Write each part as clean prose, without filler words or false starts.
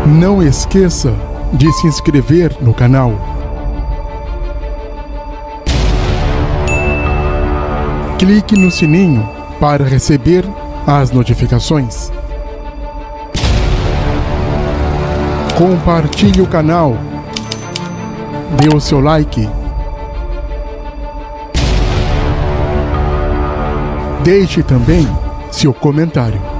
Não esqueça de se inscrever no canal. Clique no sininho para receber as notificações. Compartilhe o canal. Dê o seu like. Deixe também seu comentário.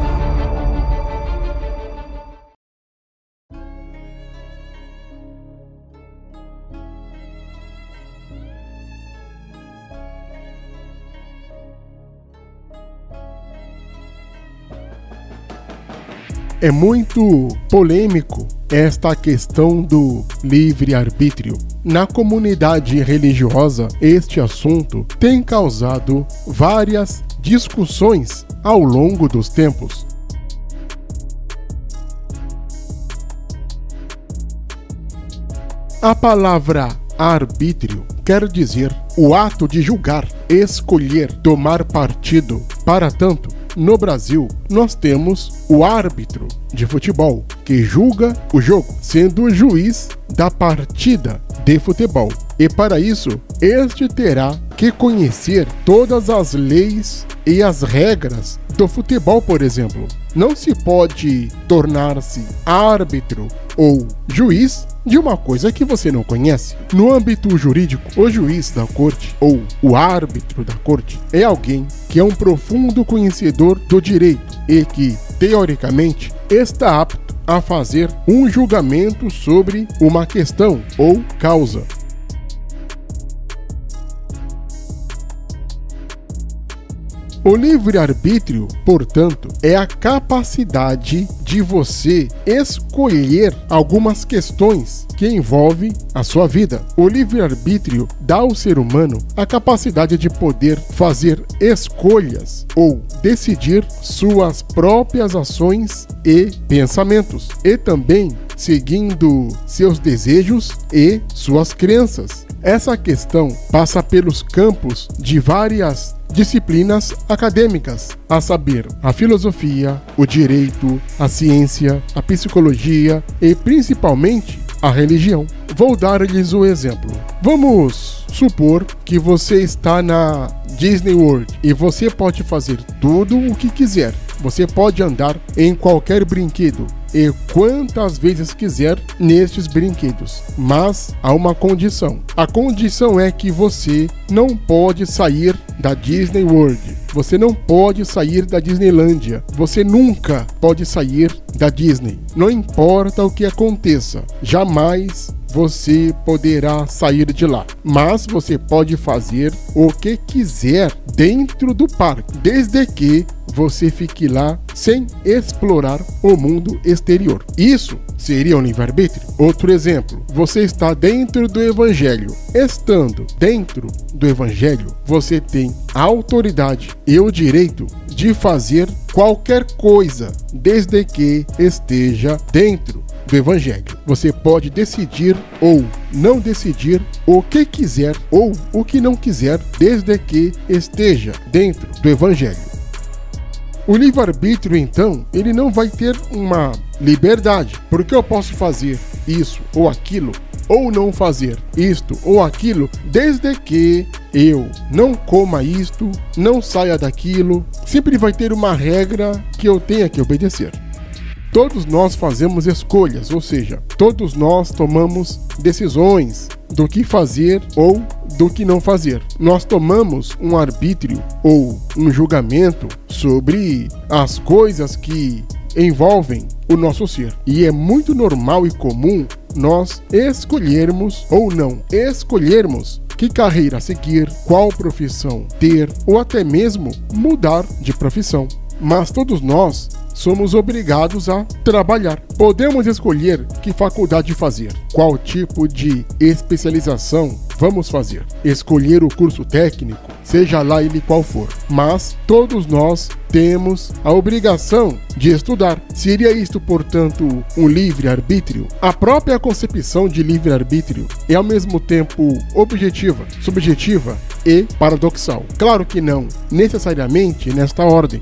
É muito polêmico esta questão do livre-arbítrio. Na comunidade religiosa, este assunto tem causado várias discussões ao longo dos tempos. A palavra arbítrio quer dizer o ato de julgar, escolher, tomar partido. Para tanto, no Brasil, nós temos o árbitro de futebol, que julga o jogo, sendo o juiz da partida de futebol. E para isso, este terá que conhecer todas as leis e as regras do futebol, por exemplo. Não se pode tornar-se árbitro ou juiz de uma coisa que você não conhece. No âmbito jurídico, o juiz da corte ou o árbitro da corte é alguém que é um profundo conhecedor do direito e que, teoricamente, está apto a fazer um julgamento sobre uma questão ou causa. O livre-arbítrio, portanto, é a capacidade de você escolher algumas questões que envolvem a sua vida. O livre-arbítrio dá ao ser humano a capacidade de poder fazer escolhas ou decidir suas próprias ações e pensamentos, e também seguindo seus desejos e suas crenças. Essa questão passa pelos campos de várias disciplinas acadêmicas, a saber, a filosofia, o direito, a ciência, a psicologia e principalmente a religião. Vou dar-lhes um exemplo. Vamos supor que você está na Disney World e você pode fazer tudo o que quiser. Você pode andar em qualquer brinquedo e quantas vezes quiser nestes brinquedos, mas há uma condição. A condição é que você não pode sair da Disney World. Você não pode sair da Disneylândia. Você nunca pode sair da Disney. Não importa o que aconteça, jamais você poderá sair de lá. Mas você pode fazer o que quiser dentro do parque, desde que você fique lá sem explorar o mundo exterior. Isso seria um livre-arbítrio? Outro exemplo, você está dentro do Evangelho. Estando dentro do Evangelho, você tem a autoridade e o direito de fazer qualquer coisa, desde que esteja dentro do Evangelho. Você pode decidir ou não decidir o que quiser ou o que não quiser, desde que esteja dentro do Evangelho. O livre-arbítrio, então, ele não vai ter uma liberdade, porque eu posso fazer isso ou aquilo, ou não fazer isto ou aquilo, desde que eu não coma isto, não saia daquilo. Sempre vai ter uma regra que eu tenha que obedecer. Todos nós fazemos escolhas, ou seja, todos nós tomamos decisões do que fazer ou do que não fazer. Nós tomamos um arbítrio ou um julgamento sobre as coisas que envolvem o nosso ser. E é muito normal e comum nós escolhermos ou não escolhermos que carreira seguir, qual profissão ter ou até mesmo mudar de profissão. Mas todos nós somos obrigados a trabalhar. Podemos escolher que faculdade fazer, qual tipo de especialização vamos fazer, escolher o curso técnico, seja lá ele qual for. Mas todos nós temos a obrigação de estudar. Seria isto, portanto, um livre-arbítrio? A própria concepção de livre-arbítrio é ao mesmo tempo objetiva, subjetiva e paradoxal. Claro que não necessariamente nesta ordem.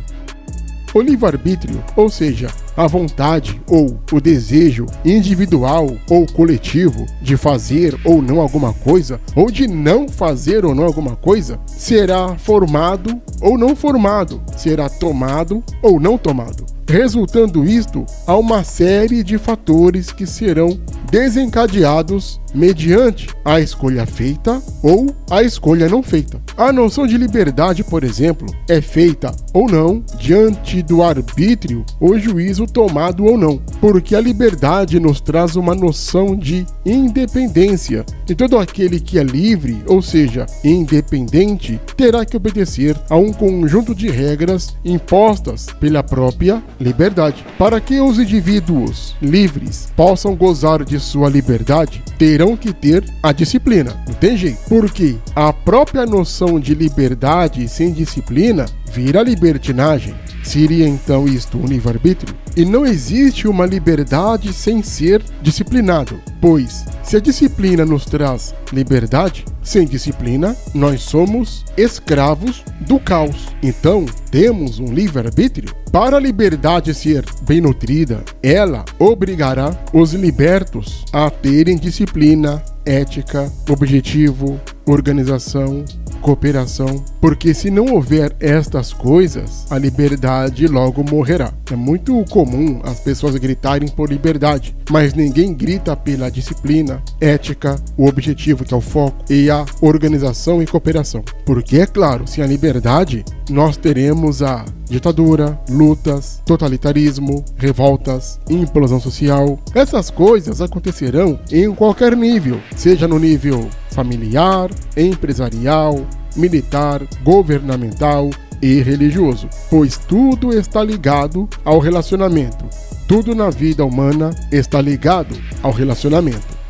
O livre-arbítrio, ou seja, a vontade ou o desejo individual ou coletivo de fazer ou não alguma coisa, ou de não fazer ou não alguma coisa, será formado ou não formado, será tomado ou não tomado. Resultando isto a uma série de fatores que serão desencadeados mediante a escolha feita ou a escolha não feita. A noção de liberdade, por exemplo, é feita ou não diante do arbítrio ou juízo tomado ou não, porque a liberdade nos traz uma noção de independência, e todo aquele que é livre, ou seja, independente, terá que obedecer a um conjunto de regras impostas pela própria liberdade. Para que os indivíduos livres possam gozar de sua liberdade, terão que ter a disciplina. Não tem jeito. Porque a própria noção de liberdade sem disciplina vira libertinagem. Seria então isto um livre-arbítrio? E não existe uma liberdade sem ser disciplinado, pois se a disciplina nos traz liberdade, sem disciplina nós somos escravos do caos. Então temos um livre-arbítrio. Para a liberdade ser bem nutrida, ela obrigará os libertos a terem disciplina, ética, objetivo, organização, cooperação, porque se não houver estas coisas, a liberdade logo morrerá. É muito comum as pessoas gritarem por liberdade, mas ninguém grita pela disciplina, ética, o objetivo que é o foco e a organização e cooperação. Porque é claro, sem a liberdade, nós teremos a ditadura, lutas, totalitarismo, revoltas, implosão social. Essas coisas acontecerão em qualquer nível, seja no nível familiar, empresarial, militar, governamental e religioso, pois tudo está ligado ao relacionamento. Tudo na vida humana está ligado ao relacionamento.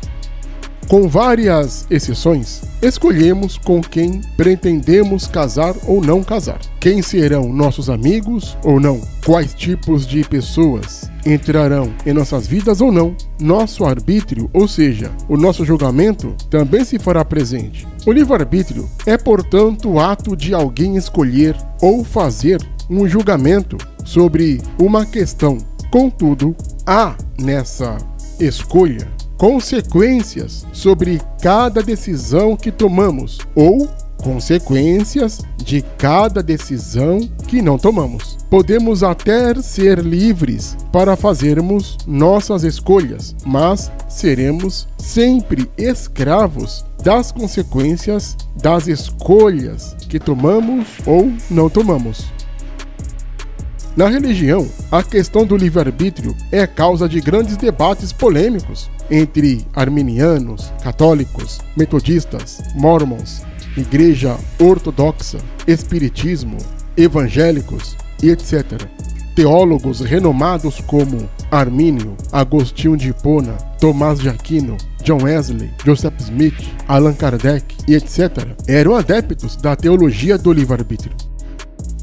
Com várias exceções, escolhemos com quem pretendemos casar ou não casar. Quem serão nossos amigos ou não? Quais tipos de pessoas entrarão em nossas vidas ou não? Nosso arbítrio, ou seja, o nosso julgamento, também se fará presente. O livre-arbítrio é, portanto, o ato de alguém escolher ou fazer um julgamento sobre uma questão. Contudo, há nessa escolha consequências sobre cada decisão que tomamos ou consequências de cada decisão que não tomamos. Podemos até ser livres para fazermos nossas escolhas, mas seremos sempre escravos das consequências das escolhas que tomamos ou não tomamos. Na religião, a questão do livre-arbítrio é causa de grandes debates polêmicos entre arminianos, católicos, metodistas, mormons, igreja ortodoxa, espiritismo, evangélicos e etc. Teólogos renomados como Armínio, Agostinho de Hipona, Tomás de Aquino, John Wesley, Joseph Smith, Allan Kardec e etc. eram adeptos da teologia do livre-arbítrio.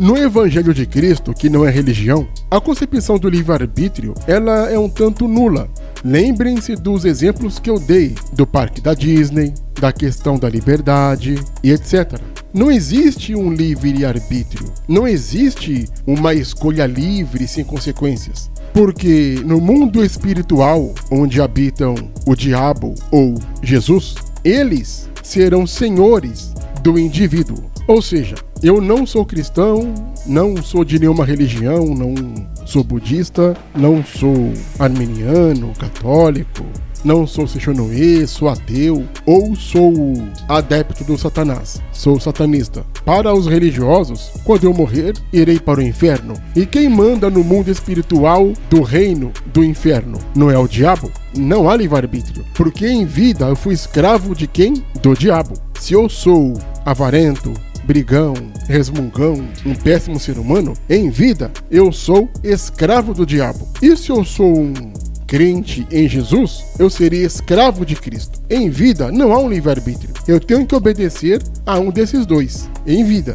No Evangelho de Cristo, que não é religião, a concepção do livre-arbítrio ela é um tanto nula. Lembrem-se dos exemplos que eu dei, do parque da Disney, da questão da liberdade e etc. Não existe um livre-arbítrio, não existe uma escolha livre sem consequências. Porque no mundo espiritual, onde habitam o diabo ou Jesus, eles serão senhores do indivíduo. Ou seja, eu não sou cristão, não sou de nenhuma religião, não sou budista, não sou arminiano, católico, não sou seixonoê, sou ateu ou sou adepto do Satanás, sou satanista. Para os religiosos, quando eu morrer, irei para o inferno. E quem manda no mundo espiritual do reino do inferno? Não é o diabo? Não há livre-arbítrio, porque em vida eu fui escravo de quem? Do diabo. Se eu sou avarento, brigão, resmungão, um péssimo ser humano, em vida eu sou escravo do diabo. E se eu sou um crente em Jesus, eu seria escravo de Cristo. Em vida não há um livre-arbítrio. Eu tenho que obedecer a um desses dois, em vida.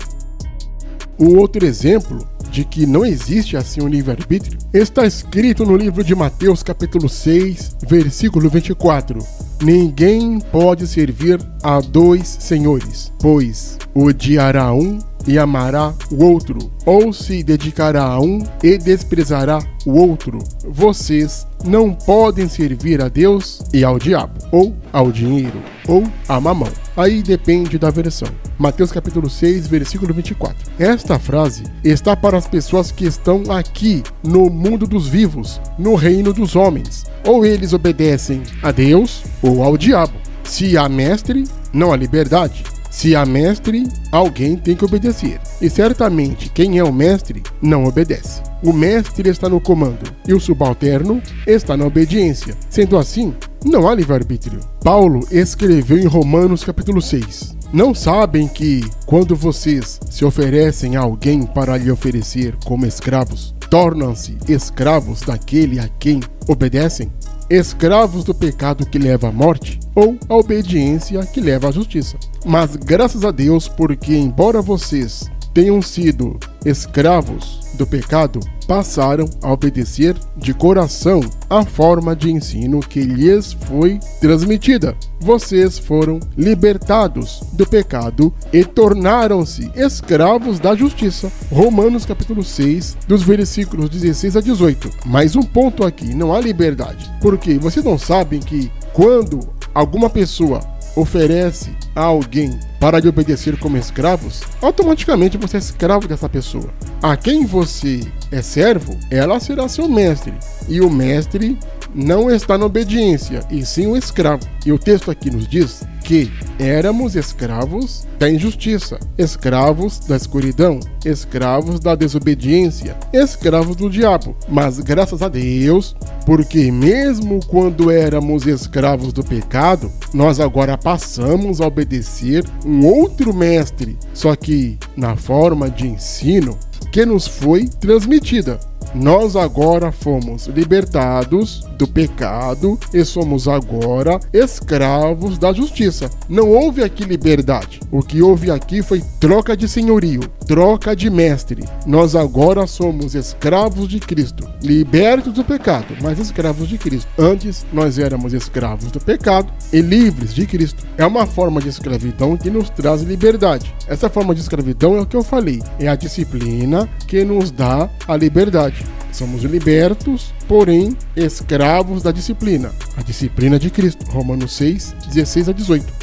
Um outro exemplo de que não existe assim um livre-arbítrio está escrito no livro de Mateus capítulo 6, versículo 24. Ninguém pode servir a dois senhores, pois odiará um e amará o outro, ou se dedicará a um e desprezará o outro. Vocês não podem servir a Deus e ao diabo, ou ao dinheiro, ou a mamão. Aí depende da versão. Mateus capítulo 6, versículo 24. Esta frase está para as pessoas que estão aqui no mundo dos vivos, no reino dos homens. Ou eles obedecem a Deus ou ao diabo. Se há mestre, não há liberdade. Se há mestre, alguém tem que obedecer. E certamente quem é o mestre não obedece. O mestre está no comando e o subalterno está na obediência. Sendo assim, não há livre-arbítrio. Paulo escreveu em Romanos capítulo 6. Não sabem que, quando vocês se oferecem a alguém para lhe oferecer como escravos, tornam-se escravos daquele a quem obedecem? Escravos do pecado que leva à morte, ou a obediência que leva à justiça. Mas graças a Deus, porque embora vocês tenham sido escravos do pecado, passaram a obedecer de coração a forma de ensino que lhes foi transmitida. Vocês foram libertados do pecado e tornaram-se escravos da justiça. Romanos capítulo 6, dos versículos 16 a 18. Mais um ponto aqui, não há liberdade. Porque vocês não sabem que quando alguma pessoa oferece a alguém para lhe obedecer como escravos, automaticamente você é escravo dessa pessoa. A quem você é servo, ela será seu mestre. E o mestre não está na obediência, e sim o escravo. E o texto aqui nos diz que éramos escravos da injustiça, escravos da escuridão, escravos da desobediência, escravos do diabo. Mas graças a Deus, porque mesmo quando éramos escravos do pecado, nós agora passamos a obedecer um outro mestre, só que na forma de ensino que nos foi transmitida. Nós agora fomos libertados do pecado e somos agora escravos da justiça. Não houve aqui liberdade. O que houve aqui foi troca de senhorio, troca de mestre. Nós agora somos escravos de Cristo, libertos do pecado, mas escravos de Cristo. Antes, nós éramos escravos do pecado e livres de Cristo. É uma forma de escravidão que nos traz liberdade. Essa forma de escravidão é o que eu falei, é a disciplina que nos dá a liberdade. Somos libertos, porém escravos da disciplina. A disciplina de Cristo. Romanos 6, 16 a 18.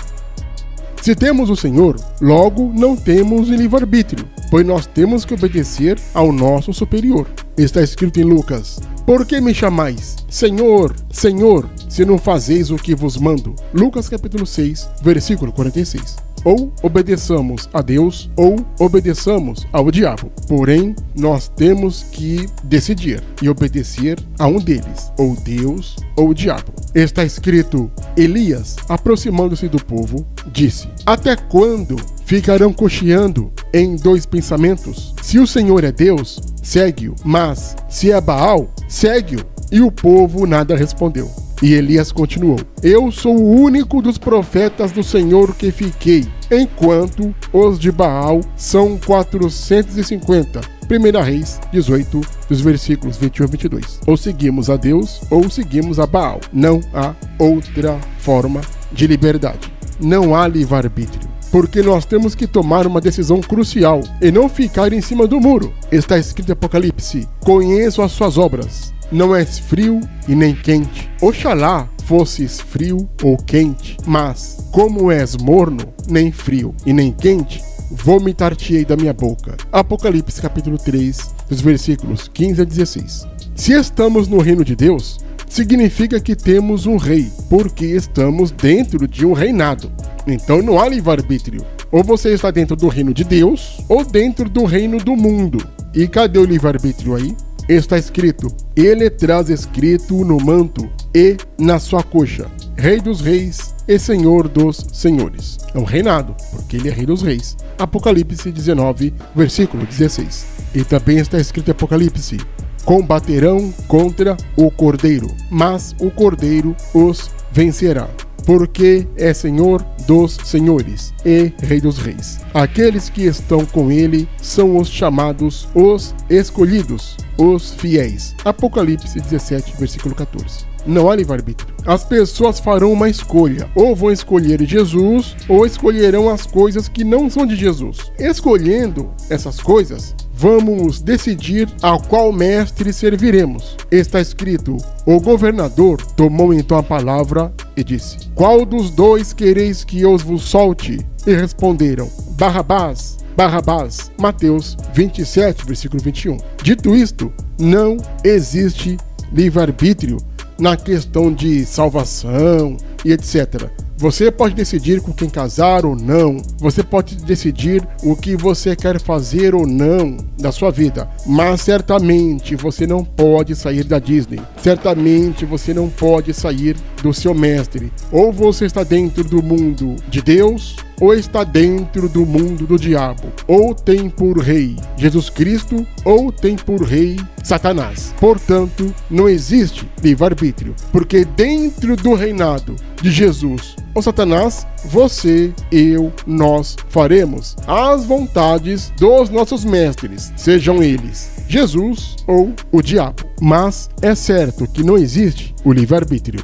Se temos o Senhor, logo não temos o livre-arbítrio, pois nós temos que obedecer ao nosso superior. Está escrito em Lucas: por que me chamais Senhor, Senhor, se não fazeis o que vos mando? Lucas capítulo 6, versículo 46. Ou obedeçamos a Deus, ou obedeçamos ao diabo. Porém, nós temos que decidir e obedecer a um deles, ou Deus ou o diabo. Está escrito: Elias, aproximando-se do povo, disse: até quando ficarão cocheando em dois pensamentos? Se o Senhor é Deus, segue-o, mas se é Baal, segue-o. E o povo nada respondeu. E Elias continuou: eu sou o único dos profetas do Senhor que fiquei, enquanto os de Baal são 450. 1 Reis 18, dos versículos 21 a 22. Ou seguimos a Deus, ou seguimos a Baal. Não há outra forma de liberdade. Não há livre-arbítrio. Porque nós temos que tomar uma decisão crucial e não ficar em cima do muro. Está escrito em Apocalipse: conheço as suas obras. Não és frio e nem quente. Oxalá fosses frio ou quente, mas como és morno, nem frio e nem quente, vomitar-te-ei da minha boca. Apocalipse capítulo 3, dos versículos 15 a 16. Se estamos no reino de Deus, significa que temos um rei, porque estamos dentro de um reinado. Então não há livre-arbítrio. Ou você está dentro do reino de Deus, ou dentro do reino do mundo. E cadê o livre-arbítrio aí? Está escrito: ele traz escrito no manto e na sua coxa, Rei dos Reis e Senhor dos Senhores. É um reinado, porque ele é Rei dos Reis. Apocalipse 19, versículo 16. E também está escrito em Apocalipse: combaterão contra o Cordeiro, mas o Cordeiro os vencerá. porque é Senhor dos senhores e Rei dos reis. Aqueles que estão com ele são os chamados, os escolhidos, os fiéis. Apocalipse 17, versículo 14. Não há livre-arbítrio. As pessoas farão uma escolha. Ou vão escolher Jesus, ou escolherão as coisas que não são de Jesus. Escolhendo essas coisas, vamos decidir a qual mestre serviremos. Está escrito: o governador tomou então a palavra e disse: qual dos dois quereis que eu vos solte? E responderam: Barrabás. Barrabás. Mateus 27, versículo 21. Dito isto, não existe livre-arbítrio na questão de salvação e etc. Você pode decidir com quem casar ou não. Você pode decidir o que você quer fazer ou não da sua vida. Mas certamente você não pode sair da Disney. Certamente você não pode sair do seu mestre. Ou você está dentro do mundo de Deus, ou está dentro do mundo do diabo. Ou tem por rei Jesus Cristo, ou tem por rei Satanás. Portanto, não existe livre-arbítrio, porque dentro do reinado de Jesus ou Satanás, você, eu, nós faremos as vontades dos nossos mestres, sejam eles Jesus ou o diabo. Mas é certo que não existe o livre-arbítrio.